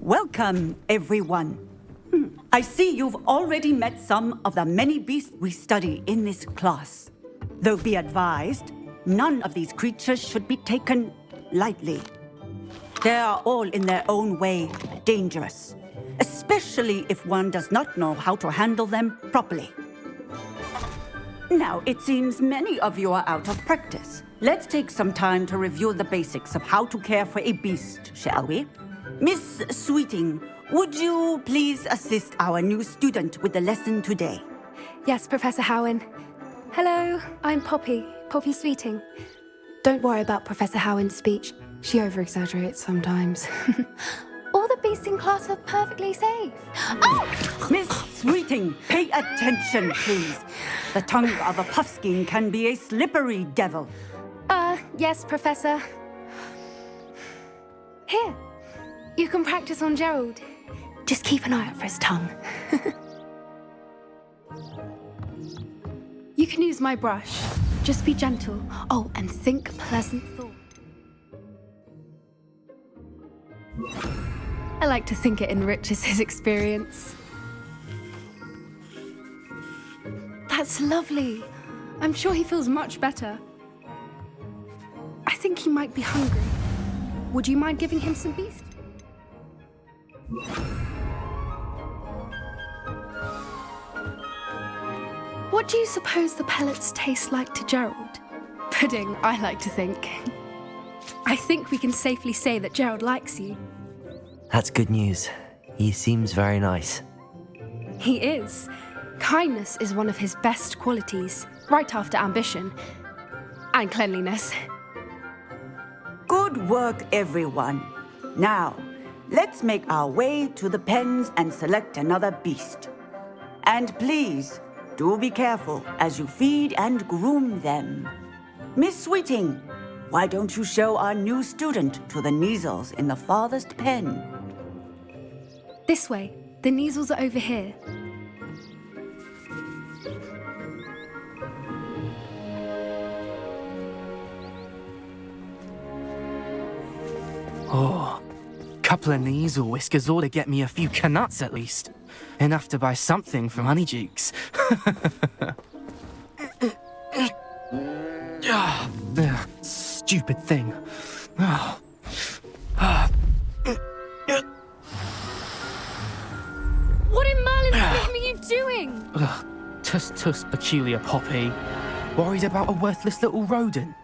Welcome, everyone. I see you've already met some of the many beasts we study in this class. Though be advised, none of these creatures should be taken lightly. They are all in their own way dangerous, especially if one does not know how to handle them properly. Now, it seems many of you are out of practice. Let's take some time to review the basics of how to care for a beast, shall we? Miss Sweeting, would you please assist our new student with the lesson today? Yes, Professor Howen. Hello, I'm Poppy Sweeting. Don't worry about Professor Howen's speech. She over-exaggerates sometimes. All the beasts in class are perfectly safe. Oh! Miss Sweeting, pay attention, please. The tongue of a puffskein can be a slippery devil. Yes, Professor. Here, you can practice on Gerald. Just keep an eye out for his tongue. You can use my brush. Just be gentle. Oh, and think pleasant thoughts. I like to think it enriches his experience. That's lovely. I'm sure he feels much better. I think he might be hungry. Would you mind giving him some beast? What do you suppose the pellets taste like to Gerald? Pudding, I like to think. I think we can safely say that Gerald likes you. That's good news. He seems very nice. He is. Kindness is one of his best qualities, right after ambition and cleanliness. Good work, everyone. Now, let's make our way to the pens and select another beast. And please, do be careful as you feed and groom them. Miss Sweeting, why don't you show our new student to the Neasels in the farthest pen? This way. The Neasels are over here. Oh, couple of Neasel whiskers ought to get me a few canuts at least. Enough to buy something from Honeydukes. Stupid thing. What in Merlin's name are you doing? Tuss, peculiar Poppy. Worried about a worthless little rodent.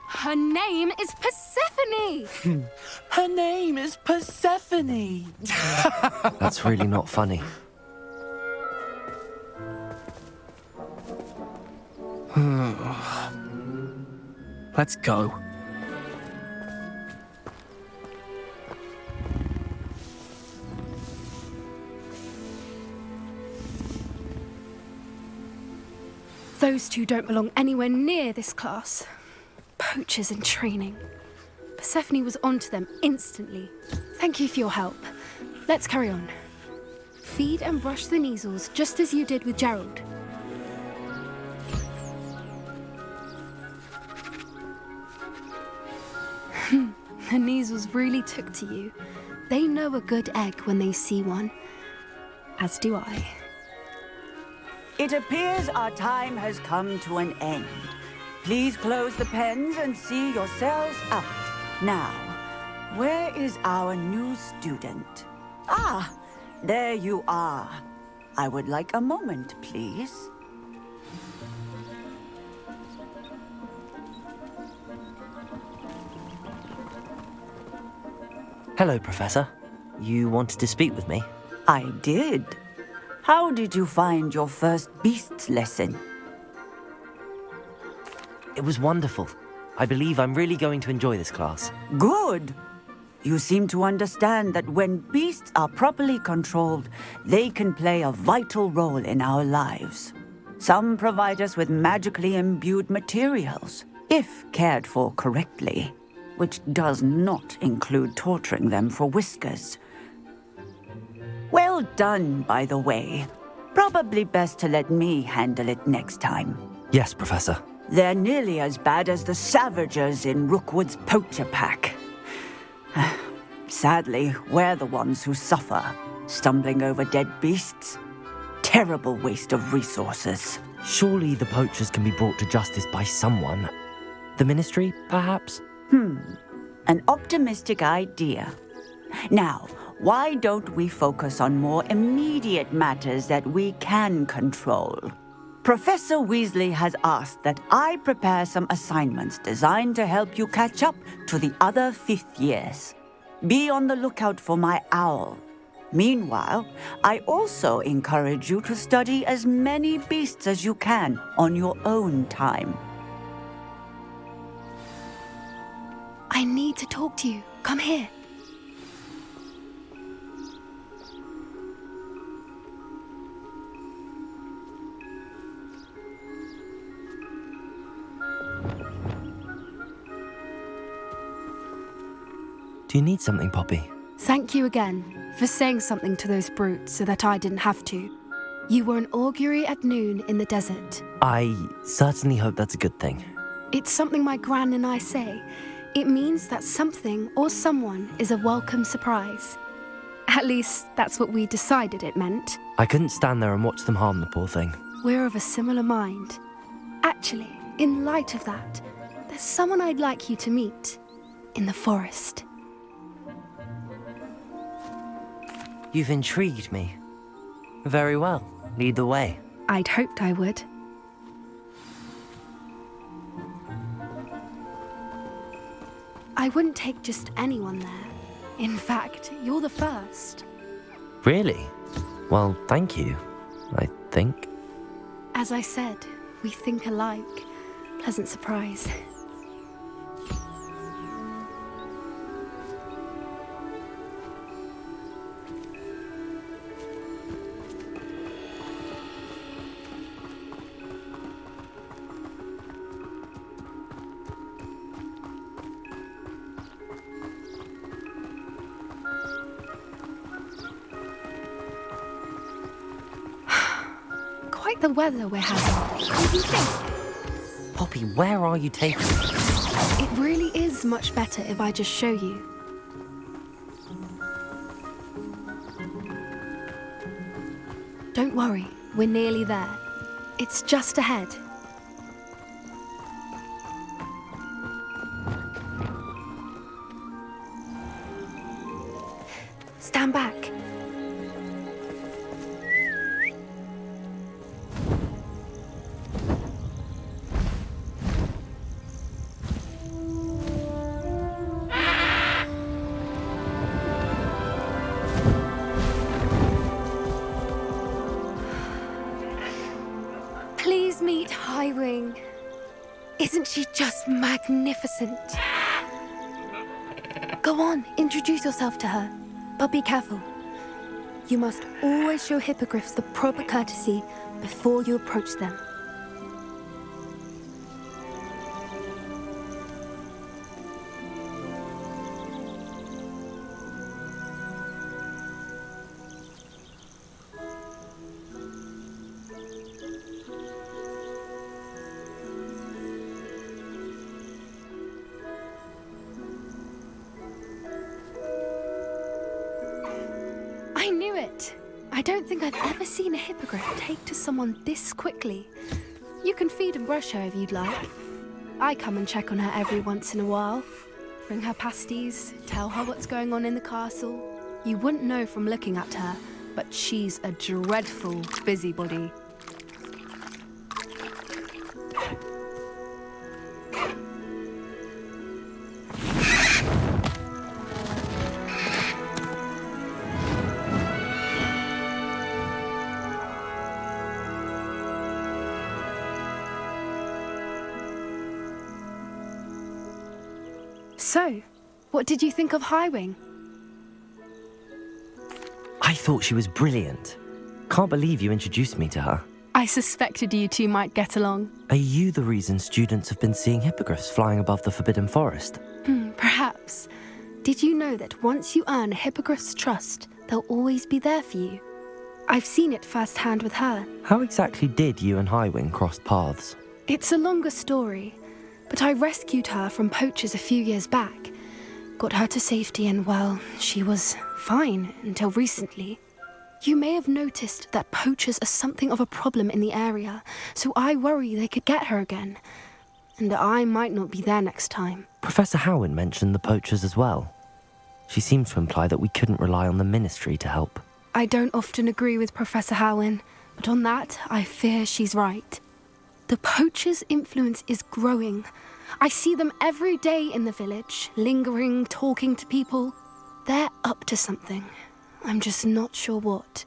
Her name is Persephone! Her name is Persephone! That's really not funny. Let's go. Those two don't belong anywhere near this class. Poachers in training. Persephone was onto them instantly. Thank you for your help. Let's carry on. Feed and brush the Neasels just as you did with Gerald. The Neasels really took to you. They know a good egg when they see one. As do I. It appears our time has come to an end. Please close the pens and see yourselves out. Now, where is our new student? Ah, there you are. I would like a moment, please. Hello, Professor. You wanted to speak with me? I did. How did you find your first beasts lesson? It was wonderful. I believe I'm really going to enjoy this class. Good. You seem to understand that when beasts are properly controlled, they can play a vital role in our lives. Some provide us with magically imbued materials, if cared for correctly, which does not include torturing them for whiskers. Well done, by the way. Probably best to let me handle it next time. Yes, Professor. They're nearly as bad as the Savagers in Rookwood's poacher pack. Sadly, we're the ones who suffer, stumbling over dead beasts. Terrible waste of resources. Surely the poachers can be brought to justice by someone. The Ministry, perhaps? An optimistic idea. Now, why don't we focus on more immediate matters that we can control? Professor Weasley has asked that I prepare some assignments designed to help you catch up to the other fifth years. Be on the lookout for my owl. Meanwhile, I also encourage you to study as many beasts as you can on your own time. I need to talk to you. Come here. Do you need something, Poppy? Thank you again for saying something to those brutes so that I didn't have to. You were an augury at noon in the desert. I certainly hope that's a good thing. It's something my gran and I say. It means that something or someone is a welcome surprise. At least, that's what we decided it meant. I couldn't stand there and watch them harm the poor thing. We're of a similar mind. Actually, in light of that, there's someone I'd like you to meet. In the forest. You've intrigued me. Very well. Lead the way. I'd hoped I would. I wouldn't take just anyone there. In fact, you're the first. Really? Well, thank you, I think. As I said, we think alike. Pleasant surprise. Quite the weather we're having. What do you think? Poppy, where are you taking me? It really is much better if I just show you. Don't worry, we're nearly there. It's just ahead. Stand back. Please meet Highwing. Isn't she just magnificent? Go on, introduce yourself to her. But be careful. You must always show hippogriffs the proper courtesy before you approach them. I knew it! I don't think I've ever seen a hippogriff take to someone this quickly. You can feed and brush her if you'd like. I come and check on her every once in a while. Bring her pasties, tell her what's going on in the castle. You wouldn't know from looking at her, but she's a dreadful busybody. So, What did you think of Highwing? I thought she was brilliant. Can't believe you introduced me to her. I suspected you two might get along. Are you the reason students have been seeing hippogriffs flying above the Forbidden Forest? Perhaps. Did you know that once you earn a hippogriff's trust, they'll always be there for you? I've seen it firsthand with her. How exactly did you and Highwing cross paths? It's a longer story, but I rescued her from poachers a few years back. Got her to safety and, well, she was fine until recently. You may have noticed that poachers are something of a problem in the area, so I worry they could get her again. And I might not be there next time. Professor Howin mentioned the poachers as well. She seemed to imply that we couldn't rely on the ministry to help. I don't often agree with Professor Howin, but on that, I fear she's right. The poachers' influence is growing. I see them every day in the village, lingering, talking to people. They're up to something. I'm just not sure what.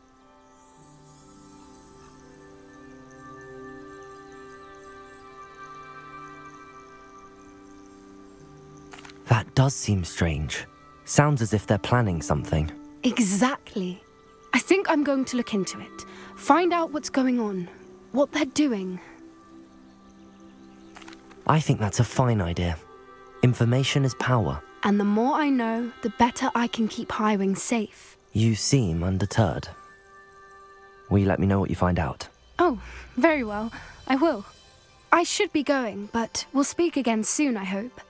That does seem strange. Sounds as if they're planning something. Exactly. I think I'm going to look into it. Find out what's going on, what they're doing. I think that's a fine idea. Information is power. And the more I know, the better I can keep Highwing safe. You seem undeterred. Will you let me know what you find out? Oh, very well. I will. I should be going, but we'll speak again soon, I hope.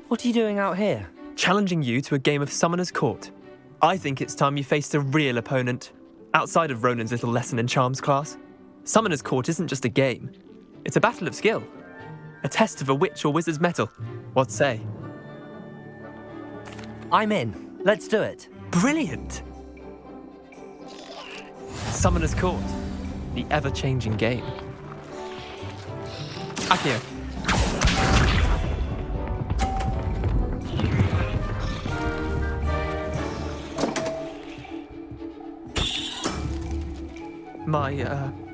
What are you doing out here? Challenging you to a game of Summoner's Court. I think it's time you faced a real opponent, outside of Ronan's little lesson in charms class. Summoner's Court isn't just a game. It's a battle of skill. A test of a witch or wizard's mettle. What say? I'm in. Let's do it. Brilliant! Summoner's Court. The ever-changing game. Akio.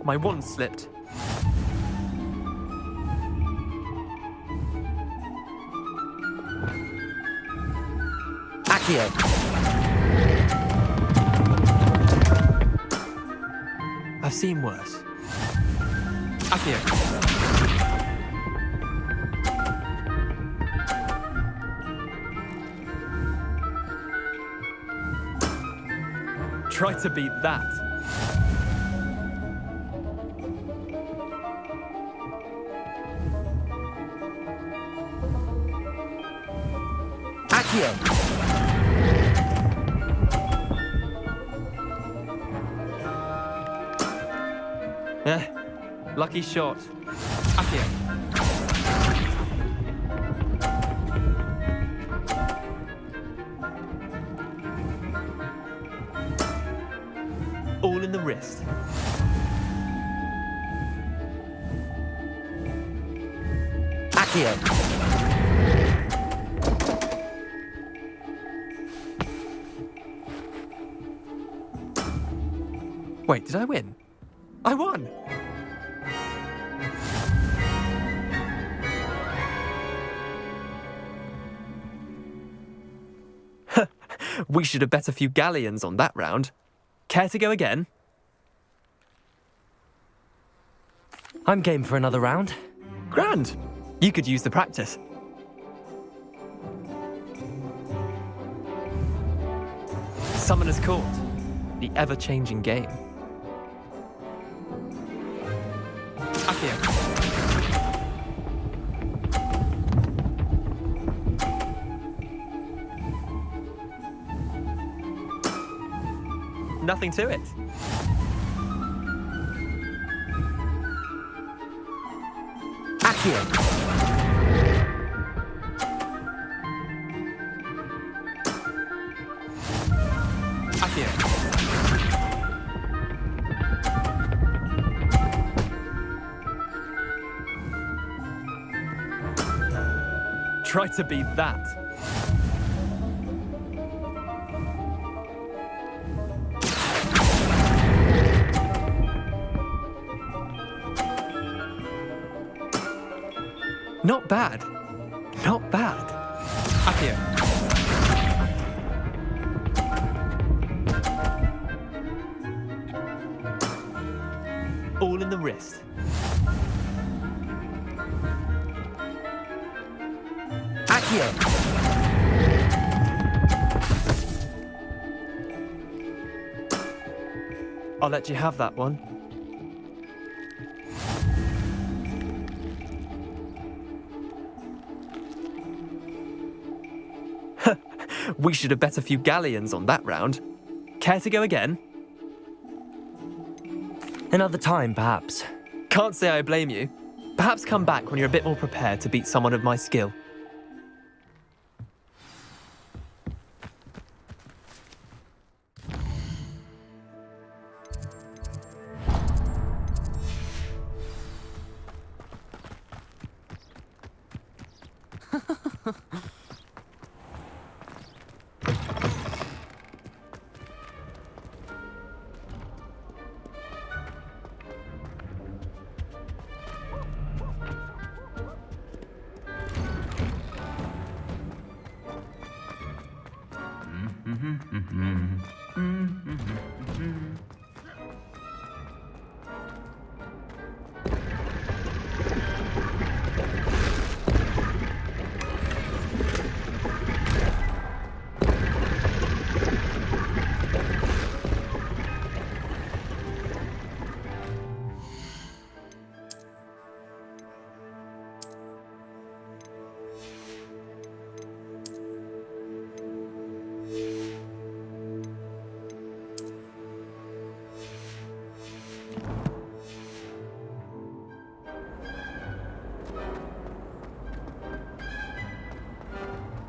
My wand slipped. Akio. I've seen worse. Akio. Try to beat that. Akio. Lucky shot. Akio. All in the wrist. Accio. Wait, did I win? I won! We should have bet a few galleons on that round. Care to go again? I'm game for another round. Grand! You could use the practice. Summoner's Court, the ever-changing game. Accio. Nothing to it. Accio. Accio. Try to beat that. Not bad. Not bad. Accio. All in the wrist. Accio. I'll let you have that one. We should have bet a few galleons on that round. Care to go again? Another time, perhaps. Can't say I blame you. Perhaps come back when you're a bit more prepared to beat someone of my skill.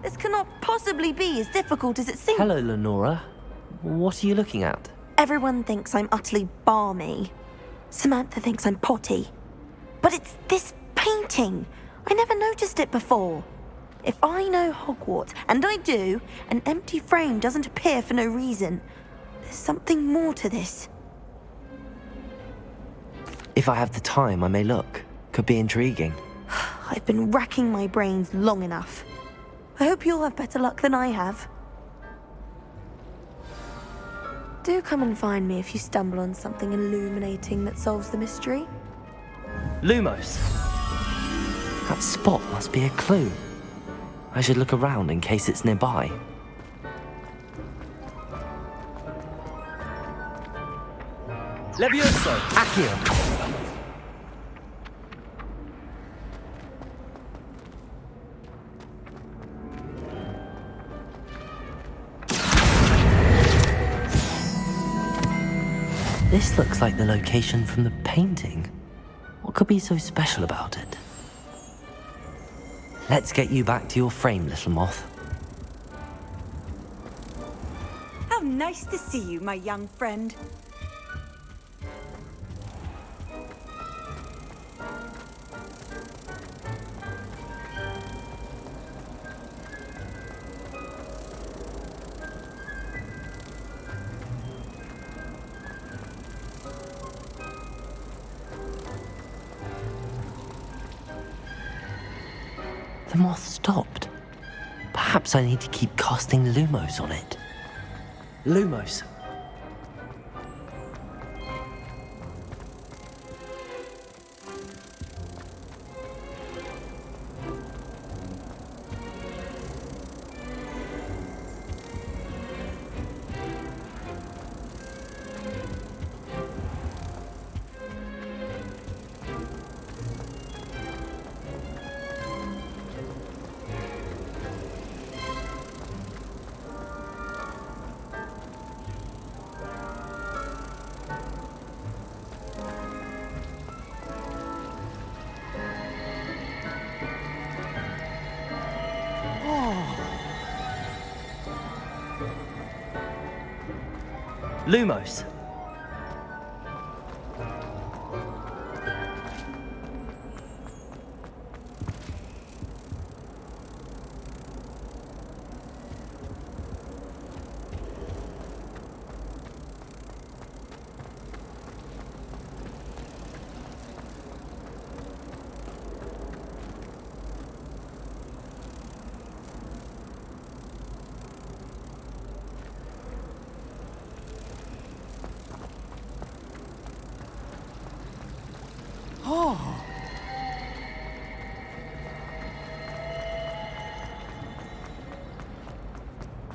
This cannot possibly be as difficult as it seems. Hello, Lenora. What are you looking at? Everyone thinks I'm utterly balmy. Samantha thinks I'm potty. But it's this painting. I never noticed it before. If I know Hogwarts, and I do, an empty frame doesn't appear for no reason. There's something more to this. If I have the time, I may look. Could be intriguing. I've been racking my brains long enough. I hope you'll have better luck than I have. Do come and find me if you stumble on something illuminating that solves the mystery. Lumos. That spot must be a clue. I should look around in case it's nearby. Levioso! Accio. This looks like the location from the painting. What could be so special about it? Let's get you back to your frame, little moth. How nice to see you, my young friend. The moth stopped. Perhaps I need to keep casting Lumos on it. Lumos. Lumos.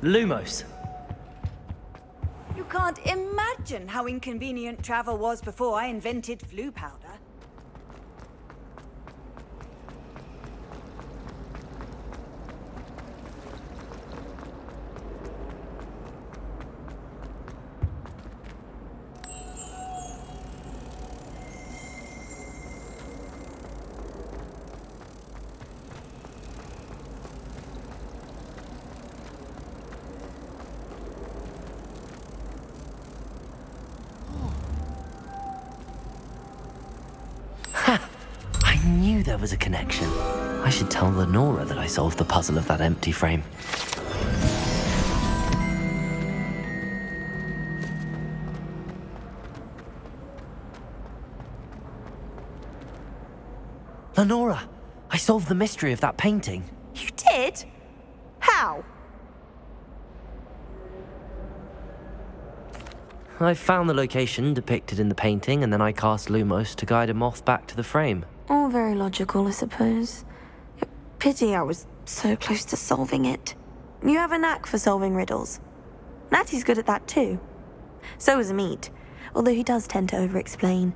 Lumos. You can't imagine how inconvenient travel was before I invented flu powder. I knew there was a connection. I should tell Lenora that I solved the puzzle of that empty frame. Lenora, I solved the mystery of that painting. You did? How? I found the location depicted in the painting, and then I cast Lumos to guide a moth back to the frame. All very logical, I suppose. Pity I was so close to solving it. You have a knack for solving riddles. Natty's good at that too. So is Amit, although he does tend to over-explain.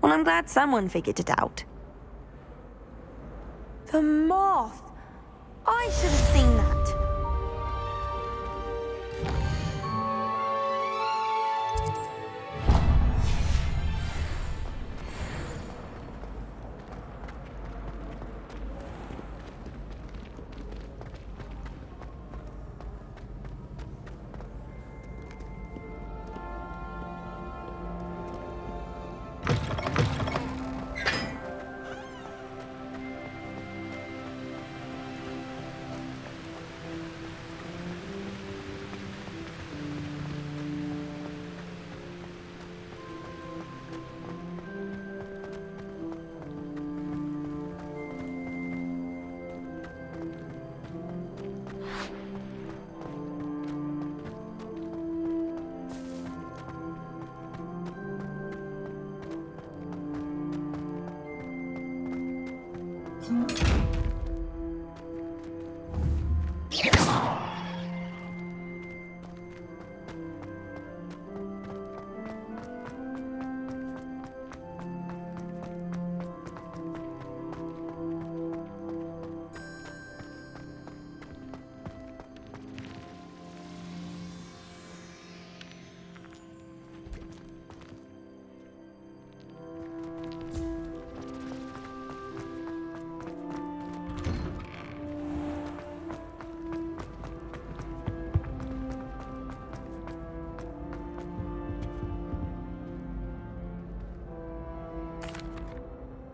Well, I'm glad someone figured it out. The moth! I should have seen that.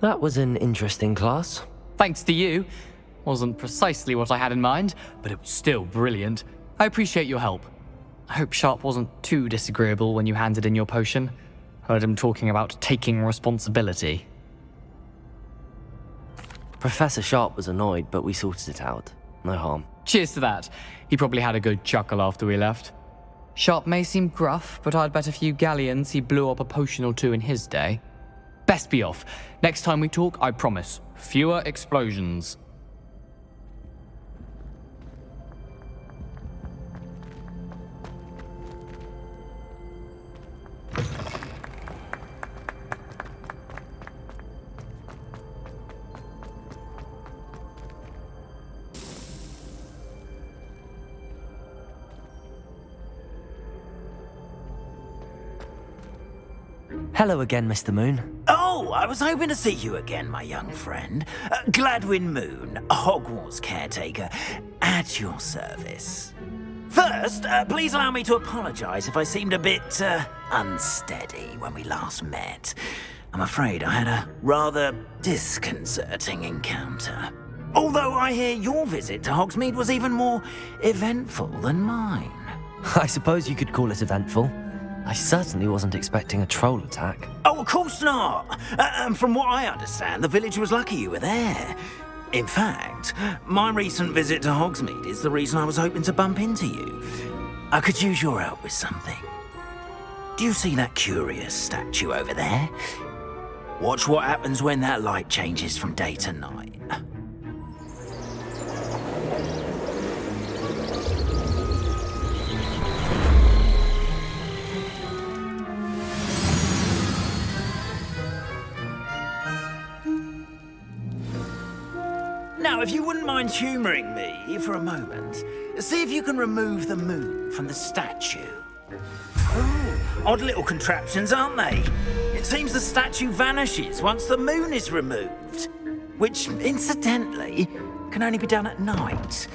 That was an interesting class. Thanks to you. Wasn't precisely what I had in mind, but it was still brilliant. I appreciate your help. I hope Sharp wasn't too disagreeable when you handed in your potion. Heard him talking about taking responsibility. Professor Sharp was annoyed, but we sorted it out. No harm. Cheers to that. He probably had a good chuckle after we left. Sharp may seem gruff, but I'd bet a few galleons he blew up a potion or two in his day. Best be off. Next time we talk, I promise, fewer explosions. Hello again, Mr. Moon. Oh, I was hoping to see you again, my young friend. Gladwin Moon, Hogwarts caretaker, at your service. First, please allow me to apologise if I seemed a bit unsteady when we last met. I'm afraid I had a rather disconcerting encounter. Although I hear your visit to Hogsmeade was even more eventful than mine. I suppose you could call it eventful. I certainly wasn't expecting a troll attack. Oh, of course not. From what I understand, the village was lucky you were there. In fact, my recent visit to Hogsmeade is the reason I was hoping to bump into you. I could use your help with something. Do you see that curious statue over there? Watch what happens when that light changes from day to night. Now, if you wouldn't mind humouring me for a moment, see if you can remove the moon from the statue. Oh, odd little contraptions, aren't they? It seems the statue vanishes once the moon is removed, which, incidentally, can only be done at night.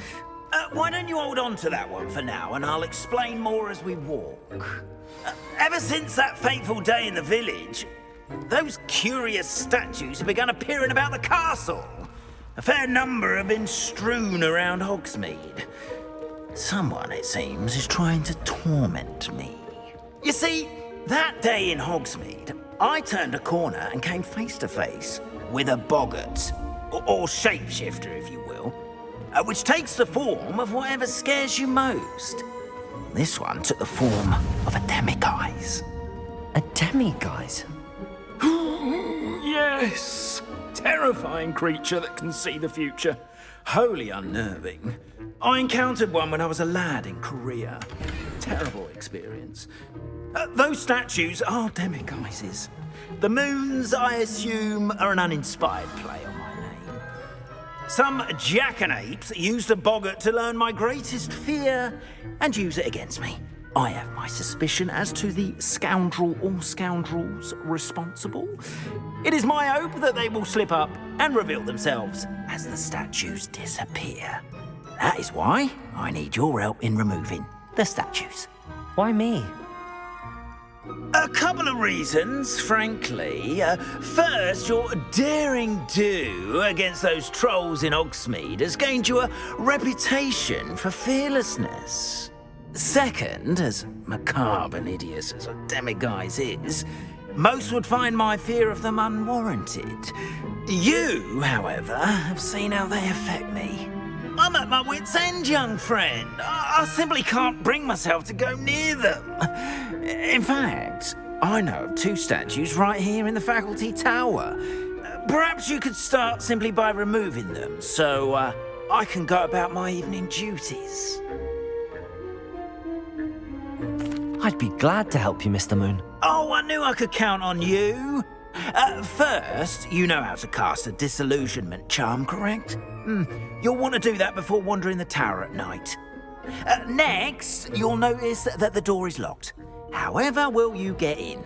Why don't you hold on to that one for now, and I'll explain more as we walk. Ever since that fateful day in the village, those curious statues have begun appearing about the castle. A fair number have been strewn around Hogsmeade. Someone, it seems, is trying to torment me. You see, that day in Hogsmeade, I turned a corner and came face to face with a boggart, or shapeshifter, if you will, which takes the form of whatever scares you most. This one took the form of a demiguise. A demiguise? Yes! Terrifying creature that can see the future. Wholly unnerving. I encountered one when I was a lad in Korea. Terrible experience. Those statues are demiguises. The moons, I assume, are an uninspired play on my name. Some jackanapes used a boggart to learn my greatest fear and use it against me. I have my suspicion as to the scoundrel or scoundrels responsible. It is my hope that they will slip up and reveal themselves as the statues disappear. That is why I need your help in removing the statues. Why me? A couple of reasons, frankly. First, your daring do against those trolls in Hogsmeade has gained you a reputation for fearlessness. Second, as macabre and hideous as a demiguise is, most would find my fear of them unwarranted. You, however, have seen how they affect me. I'm at my wit's end, young friend. I simply can't bring myself to go near them. In fact, I know of two statues right here in the faculty tower. Perhaps you could start simply by removing them, so I can go about my evening duties. I'd be glad to help you, Mr. Moon. Oh, I knew I could count on you. First, you know how to cast a disillusionment charm, correct? You'll want to do that before wandering the tower at night. Next, you'll notice that the door is locked. However will you get in?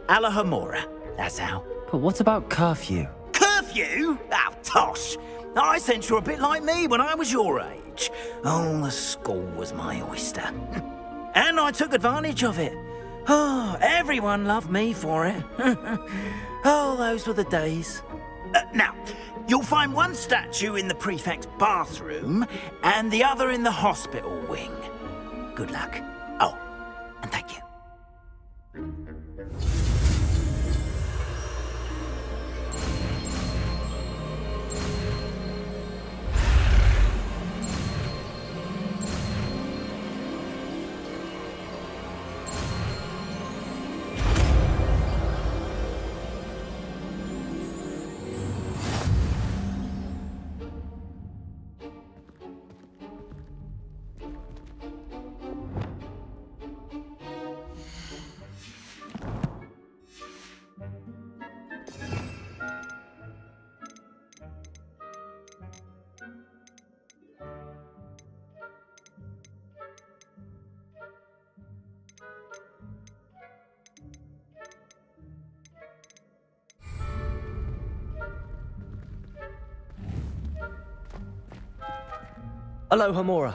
Alahomora, that's how. But what about curfew? Curfew? Oh, tosh. I sense you're a bit like me when I was your age. Oh, the school was my oyster. And I took advantage of it. Oh, everyone loved me for it. Oh, those were the days. Now, you'll find one statue in the prefect's bathroom and the other in the hospital wing. Good luck. Oh, and thank you. Aloha Mora.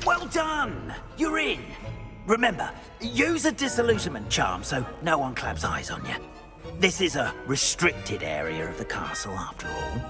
Well done! You're in. Remember, use a disillusionment charm so no one claps eyes on you. This is a restricted area of the castle, after all.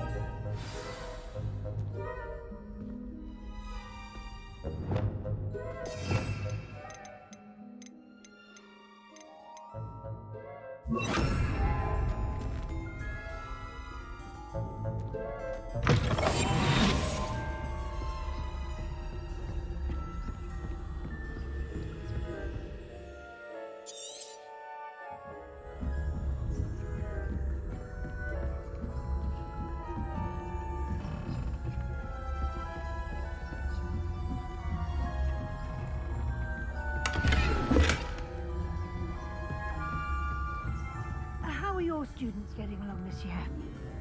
How are your students getting along this year?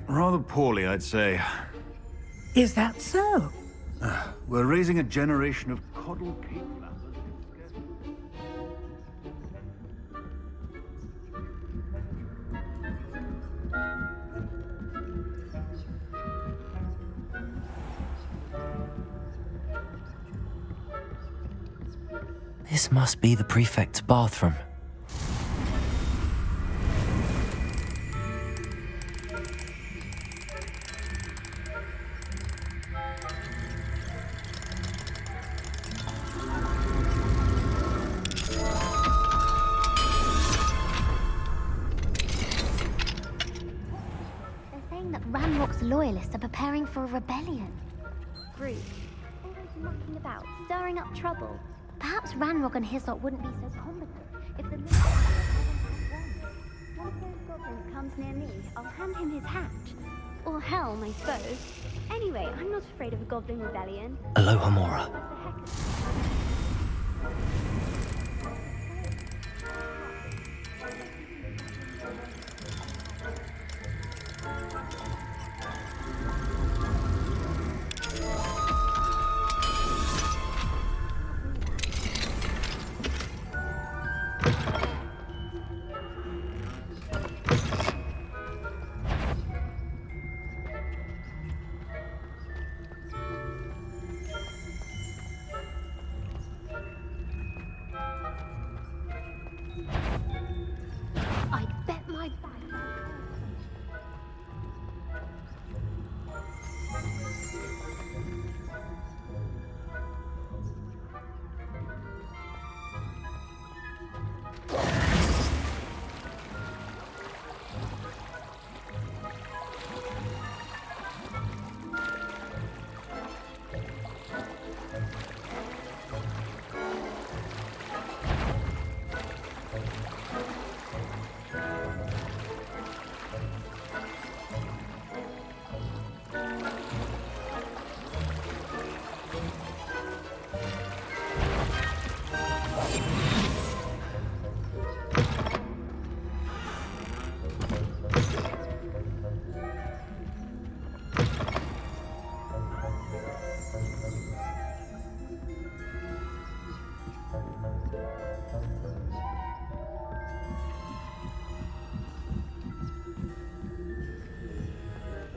Rather poorly, I'd say. Is that so? We're raising a generation of coddle cake flappers. This must be the prefect's bathroom. Loyalists are preparing for a rebellion. Rude. Always mucking about, stirring up trouble. Perhaps Ranrock and his lot wouldn't be so competent if the leader had one of those goblins comes near me, I'll hand him his hat. Or helm, I suppose. Anyway, I'm not afraid of a goblin rebellion. Aloha Mora.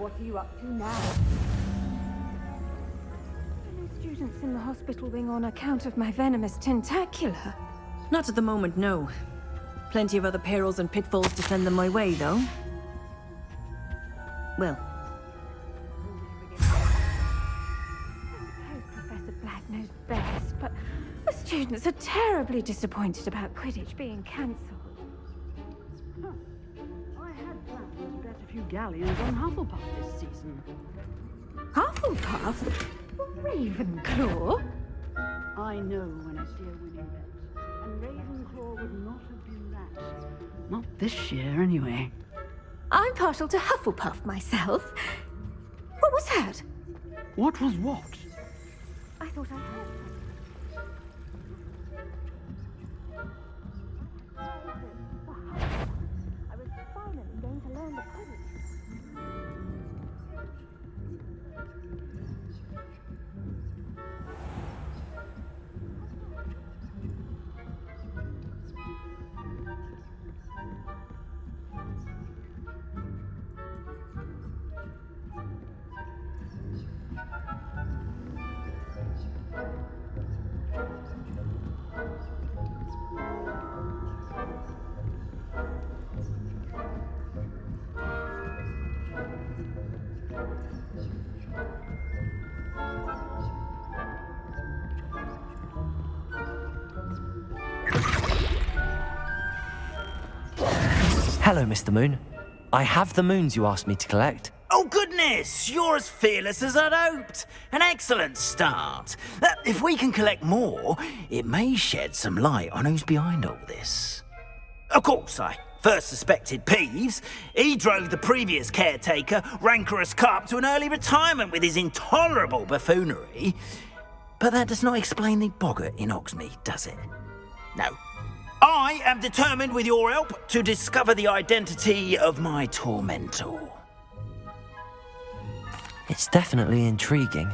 What are you up to now? No students in the hospital wing on account of my venomous tentacula. Not at the moment, no. Plenty of other perils and pitfalls to send them my way, though. Well. Professor Black knows best, but the students are terribly disappointed about Quidditch being cancelled. I had planned to bet a few galleons on Hufflepuff this season. Hufflepuff? Ravenclaw? I know when I see a winning bet, and Ravenclaw would not have been that. Not this year, anyway. I'm partial to Hufflepuff myself. What was that? What was what? I thought I heard something. I was finally going to learn the Quidditch. Hello, Mr. Moon. I have the moons you asked me to collect. Oh, goodness! You're as fearless as I'd hoped. An excellent start. If we can collect more, it may shed some light on who's behind all this. Of course, I first suspected Peeves. He drove the previous caretaker, Rancorous Carp, to an early retirement with his intolerable buffoonery. But that does not explain the boggart in Hogsmeade, does it? No. I am determined, with your help, to discover the identity of my tormentor. It's definitely intriguing.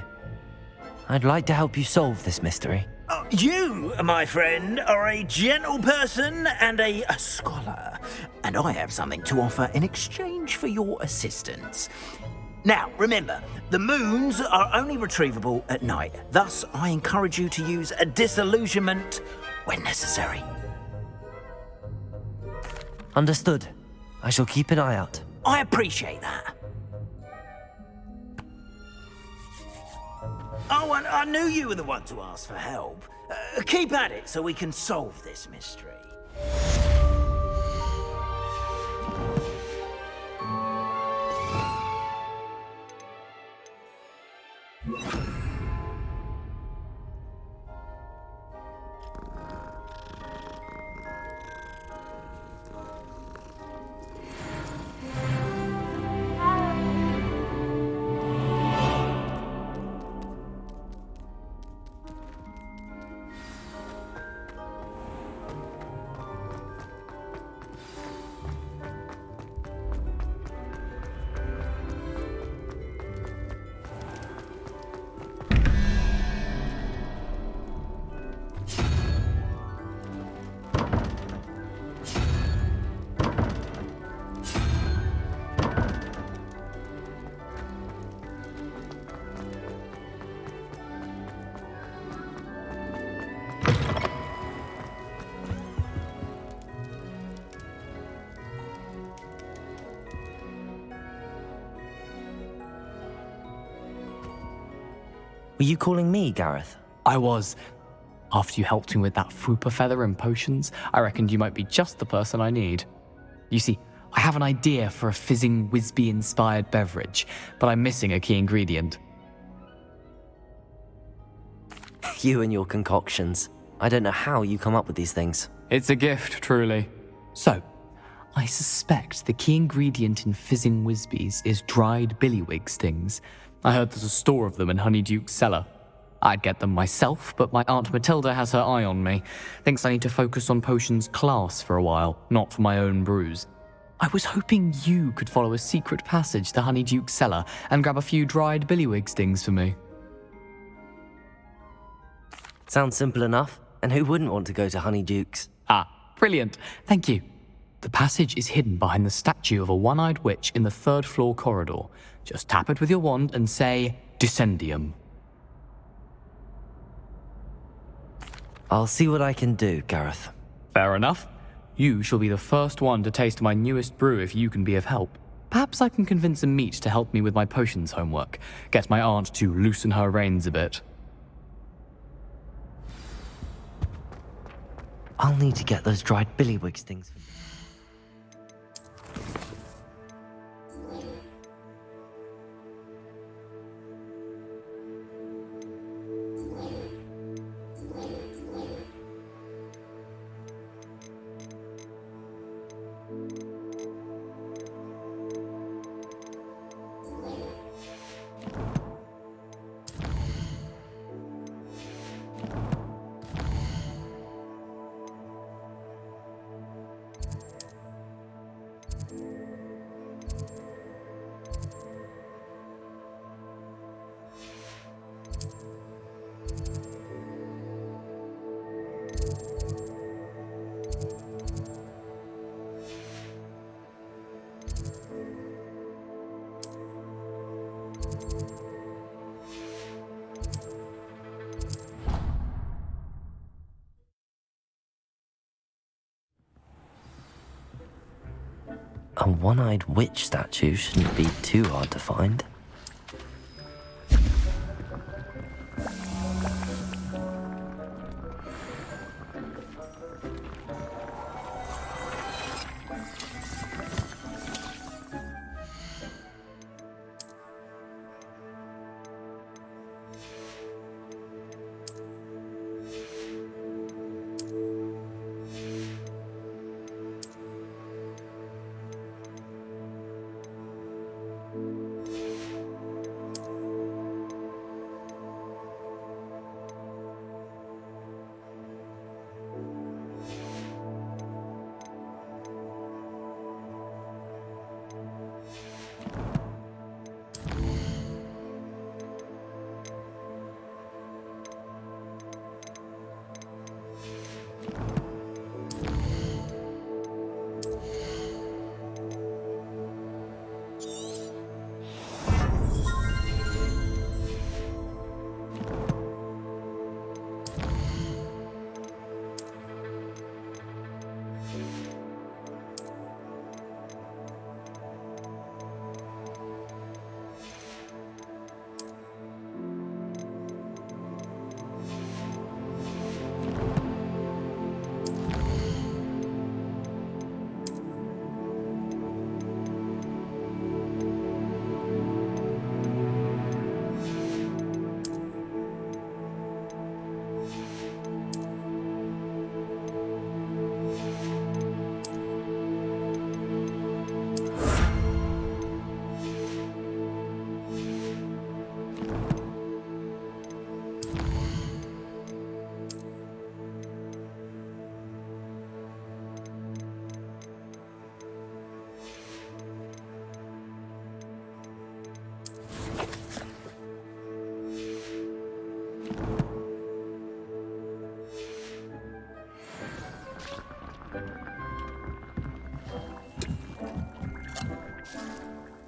I'd like to help you solve this mystery. You, my friend, are a gentle person and a scholar, and I have something to offer in exchange for your assistance. Now, remember, the moons are only retrievable at night. Thus, I encourage you to use a disillusionment when necessary. Understood. I shall keep an eye out. I appreciate that. Oh, and I knew you were the one to ask for help. Keep at it so we can solve this mystery. Were you calling me, Gareth? I was. After you helped me with that Fupa feather and potions, I reckoned you might be just the person I need. You see, I have an idea for a fizzing Wisby-inspired beverage, but I'm missing a key ingredient. You and your concoctions. I don't know how you come up with these things. It's a gift, truly. So, I suspect the key ingredient in fizzing Wisbies is dried billywig stings. I heard there's a store of them in Honeyduke's cellar. I'd get them myself, but my Aunt Matilda has her eye on me. Thinks I need to focus on potions class for a while, not for my own brews. I was hoping you could follow a secret passage to Honeyduke's cellar and grab a few dried billywig stings for me. Sounds simple enough. And who wouldn't want to go to Honeyduke's? Ah, brilliant. Thank you. The passage is hidden behind the statue of a one-eyed witch in the third-floor corridor. Just tap it with your wand and say, Descendium. I'll see what I can do, Gareth. Fair enough. You shall be the first one to taste my newest brew if you can be of help. Perhaps I can convince a meat to help me with my potions homework. Get my aunt to loosen her reins a bit. I'll need to get those dried billywigs things. A one-eyed witch statue shouldn't be too hard to find.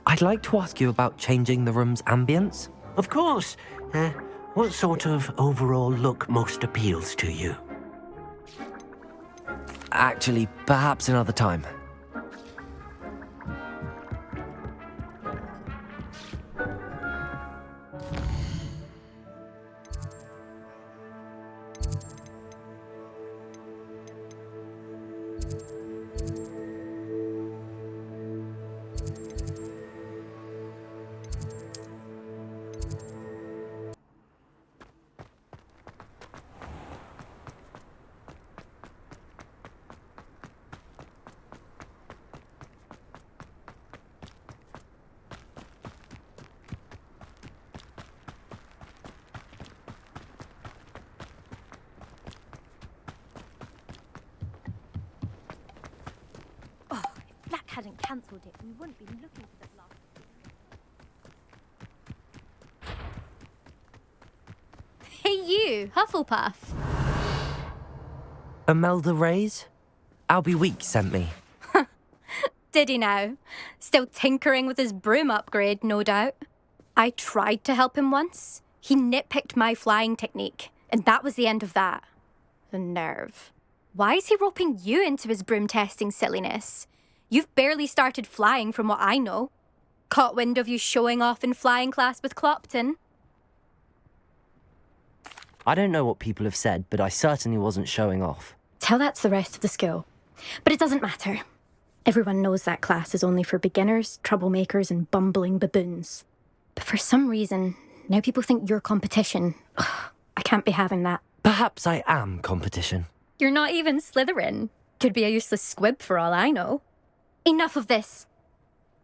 I'd like to ask you about changing the room's ambience. Of course. What sort of overall look most appeals to you? Actually, perhaps another time. Hadn't cancelled it, we wouldn't be looking for the last. Hey you, Hufflepuff. Imelda Reyes? Albie Week sent me. Did he now? Still tinkering with his broom upgrade, no doubt. I tried to help him once. He nitpicked my flying technique, and that was the end of that. The nerve. Why is he roping you into his broom testing silliness? You've barely started flying from what I know. Caught wind of you showing off in flying class with Clopton. I don't know what people have said, but I certainly wasn't showing off. Tell that to the rest of the school. But it doesn't matter. Everyone knows that class is only for beginners, troublemakers, and bumbling baboons. But for some reason, now people think you're competition. Ugh, I can't be having that. Perhaps I am competition. You're not even Slytherin. Could be a useless squib for all I know. Enough of this.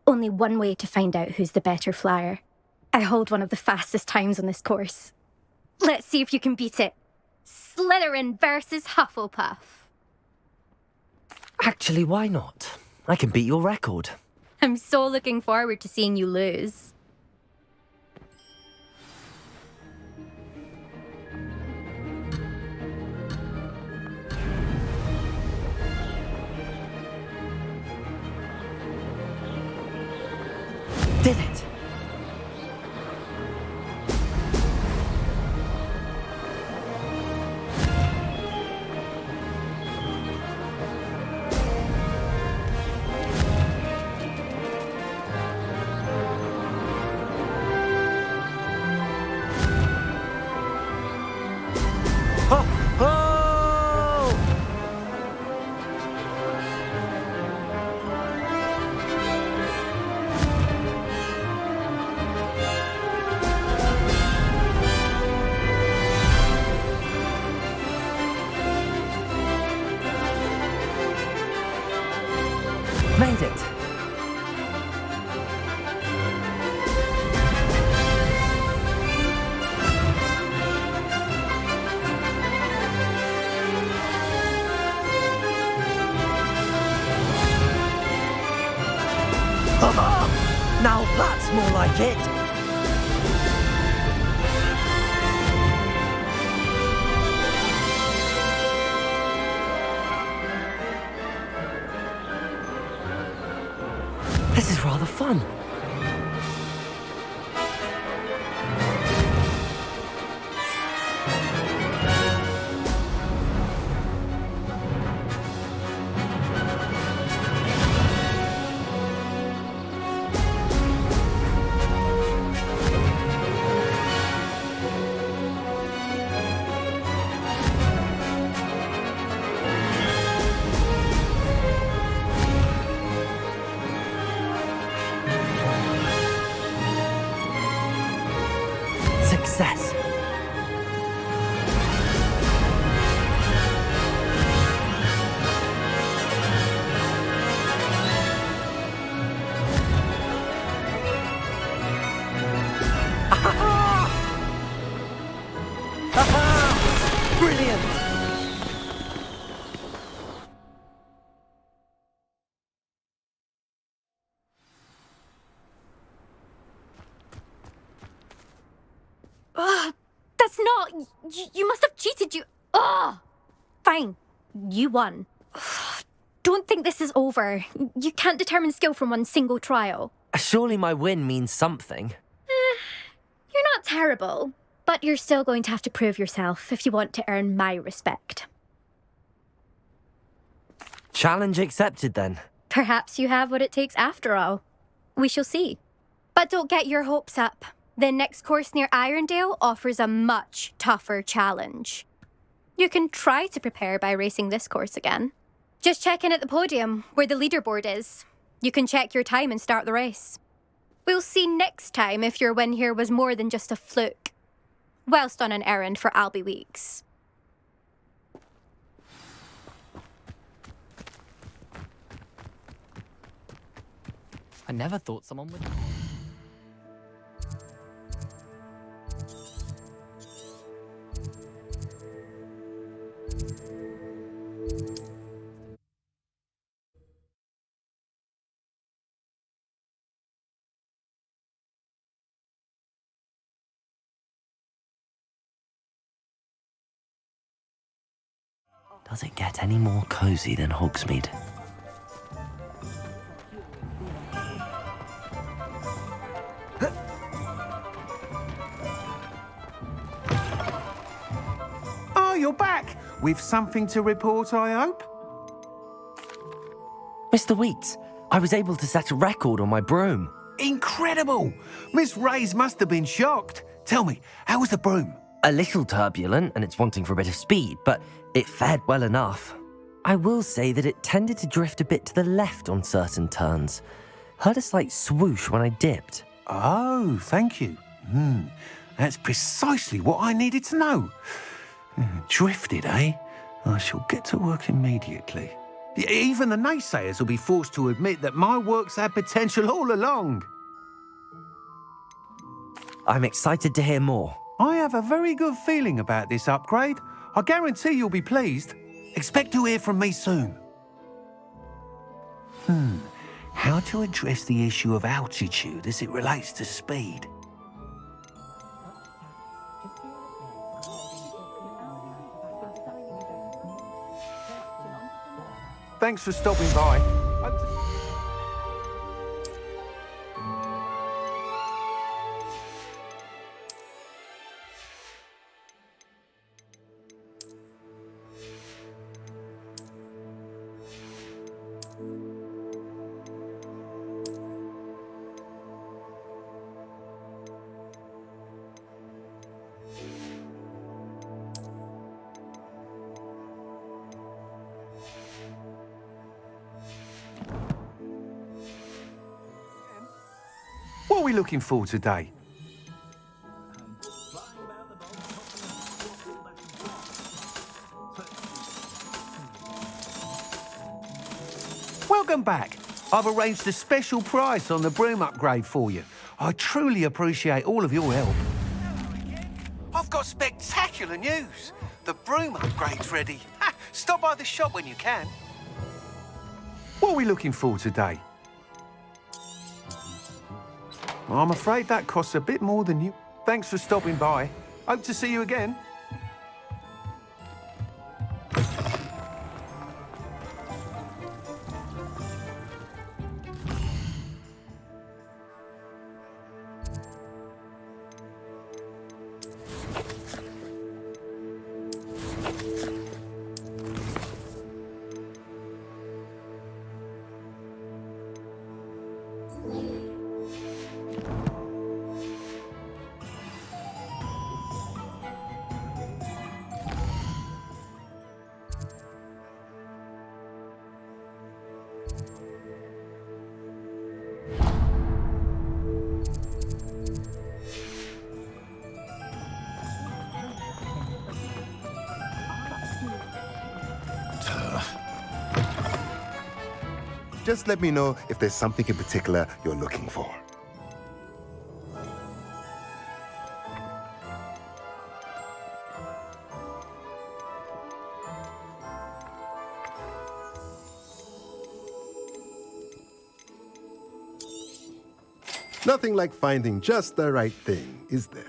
Only one way to find out who's the better flyer. I hold one of the fastest times on this course. Let's see if you can beat it. Slytherin versus Hufflepuff. Actually, why not? I can beat your record. I'm so looking forward to seeing you lose. Did it! Made it! Now that's more like it! This is rather fun. Success. Brilliant! That's not... You must have cheated, you... Ugh! Fine. You won. Don't think this is over. You can't determine skill from one single trial. Surely my win means something. You're not terrible, but you're still going to have to prove yourself if you want to earn my respect. Challenge accepted, then. Perhaps you have what it takes after all. We shall see. But don't get your hopes up. The next course near Irondale offers a much tougher challenge. You can try to prepare by racing this course again. Just check in at the podium, where the leaderboard is. You can check your time and start the race. We'll see next time if your win here was more than just a fluke. Whilst on an errand for Albie Weeks. I never thought someone would... Does it get any more cozy than Hogsmeade? you're back. With something to report, I hope? Mr. Weeks, I was able to set a record on my broom. Incredible! Miss Reyes must have been shocked. Tell me, how was the broom? A little turbulent and it's wanting for a bit of speed, but it fared well enough. I will say that it tended to drift a bit to the left on certain turns. Heard a slight swoosh when I dipped. Oh, thank you. That's precisely what I needed to know. Drifted, eh? I shall get to work immediately. Even the naysayers will be forced to admit that my work's had potential all along. I'm excited to hear more. I have a very good feeling about this upgrade. I guarantee you'll be pleased. Expect to hear from me soon. How to address the issue of altitude as it relates to speed? Thanks for stopping by. What are we looking for today? Welcome back. I've arranged a special price on the broom upgrade for you. I truly appreciate all of your help. I've got spectacular news. The broom upgrade's ready. Stop by the shop when you can. What are we looking for today? I'm afraid that costs a bit more than you. Thanks for stopping by. Hope to see you again. Just let me know if there's something in particular you're looking for. Nothing like finding just the right thing, is there?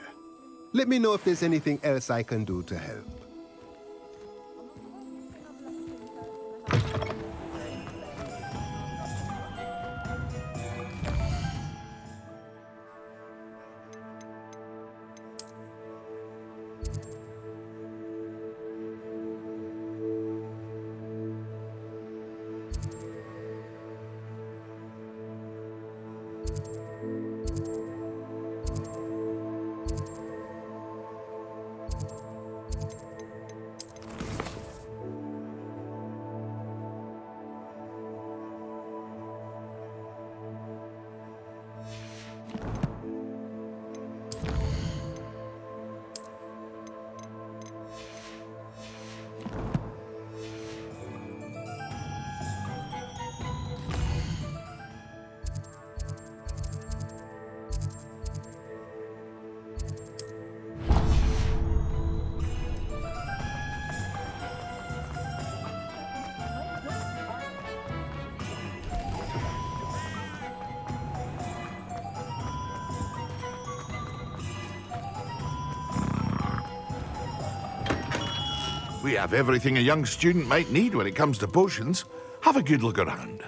Let me know if there's anything else I can do to help. We have everything a young student might need when it comes to potions. Have a good look around.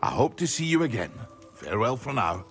I hope to see you again. Farewell for now.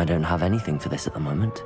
I don't have anything for this at the moment.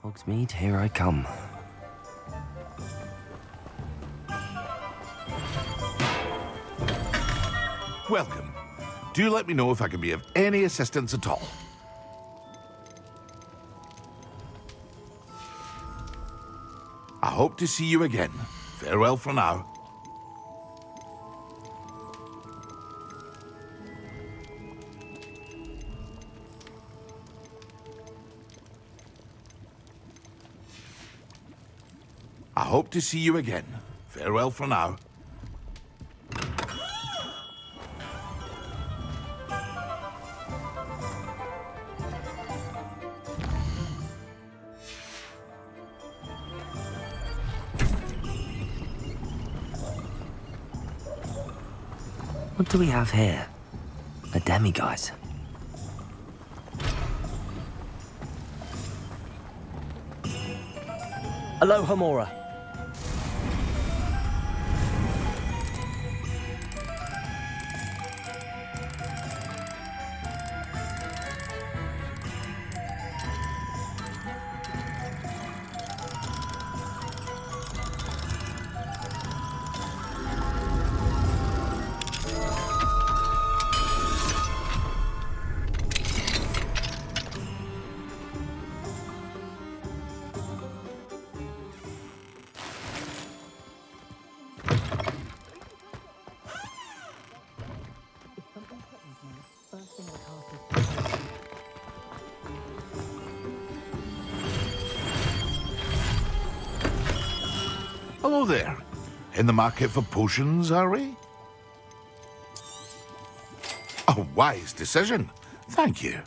Hogsmeade, here I come. Welcome. Do let me know if I can be of any assistance at all. I hope to see you again. Farewell for now. I hope to see you again. Farewell for now. What do we have here? A demiguise. Aloha, Mora. Hello there. In the market for potions, are we? A wise decision. Thank you.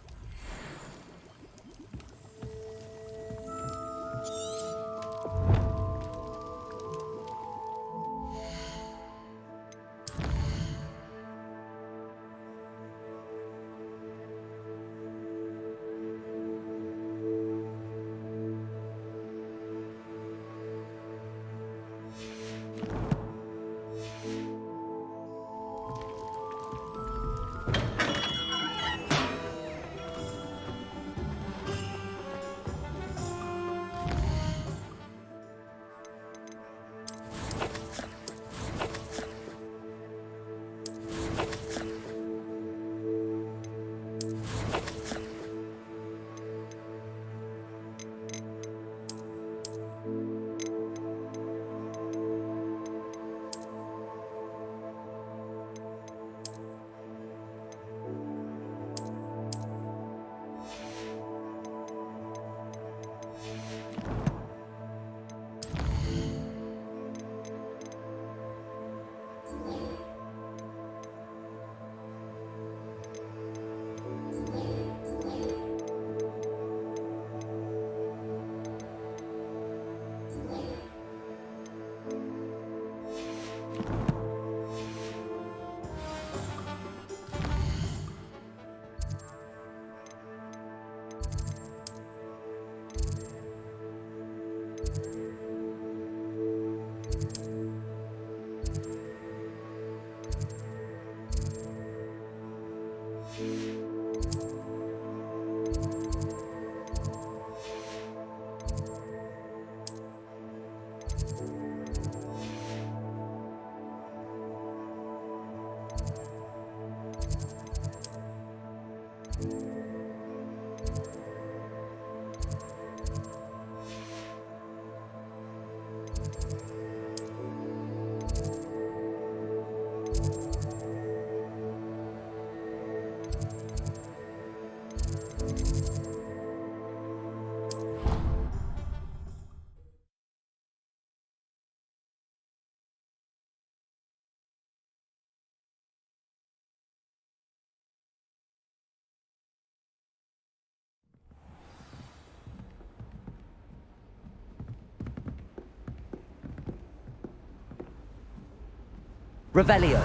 Revelio.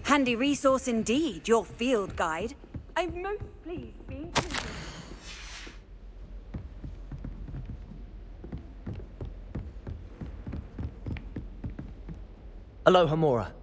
Handy resource indeed, your field guide. I'm most pleased being chosen. Aloha Mora.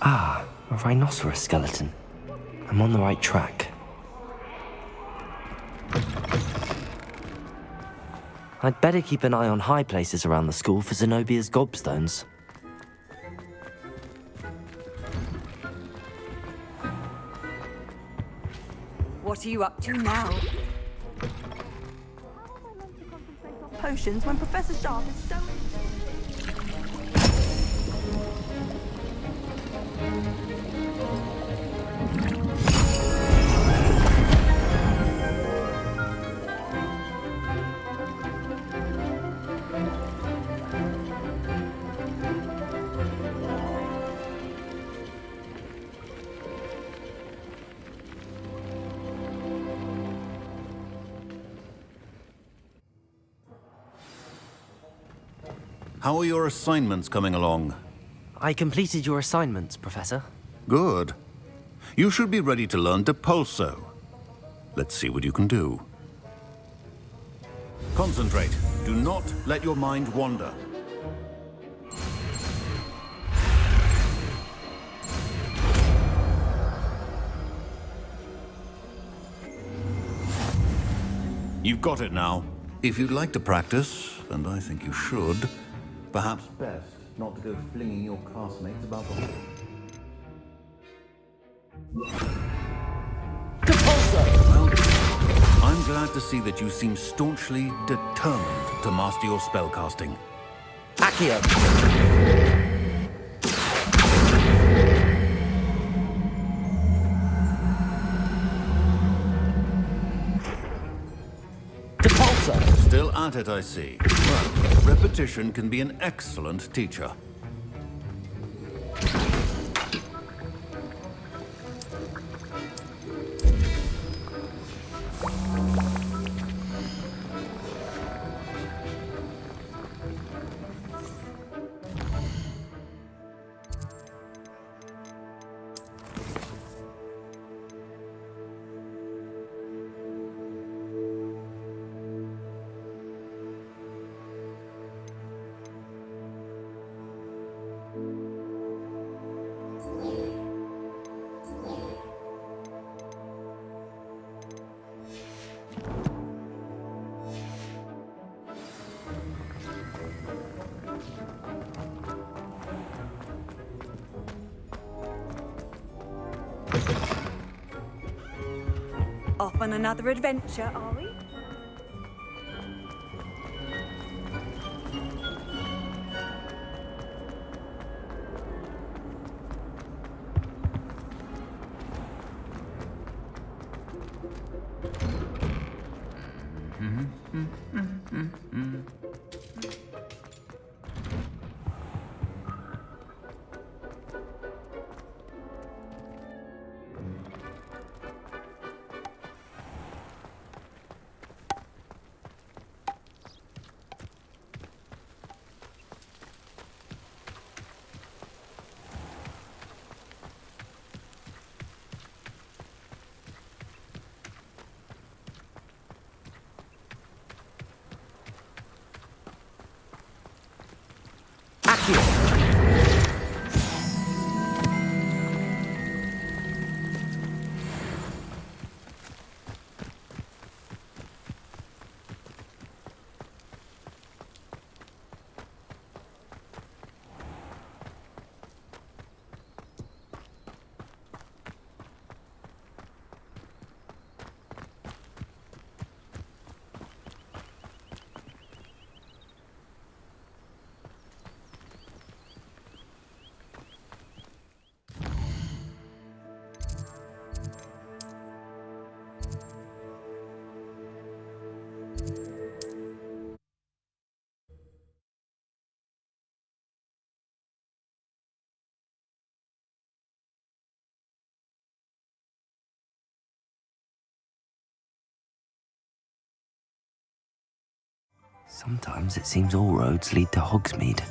Ah, a rhinoceros skeleton. I'm on the right track. I'd better keep an eye on high places around the school for Zenobia's gobstones. What are you up to now? Potions when Professor Sharp is so... How are your assignments coming along? I completed your assignments, Professor. Good. You should be ready to learn Depulso. Let's see what you can do. Concentrate. Do not let your mind wander. You've got it now. If you'd like to practice, and I think you should, perhaps best not to go flinging your classmates about the hall. Well, I'm glad to see that you seem staunchly determined to master your spellcasting. Accio! Still at it, I see. Well, repetition can be an excellent teacher. Off on another adventure, are we? Sometimes it seems all roads lead to Hogsmeade.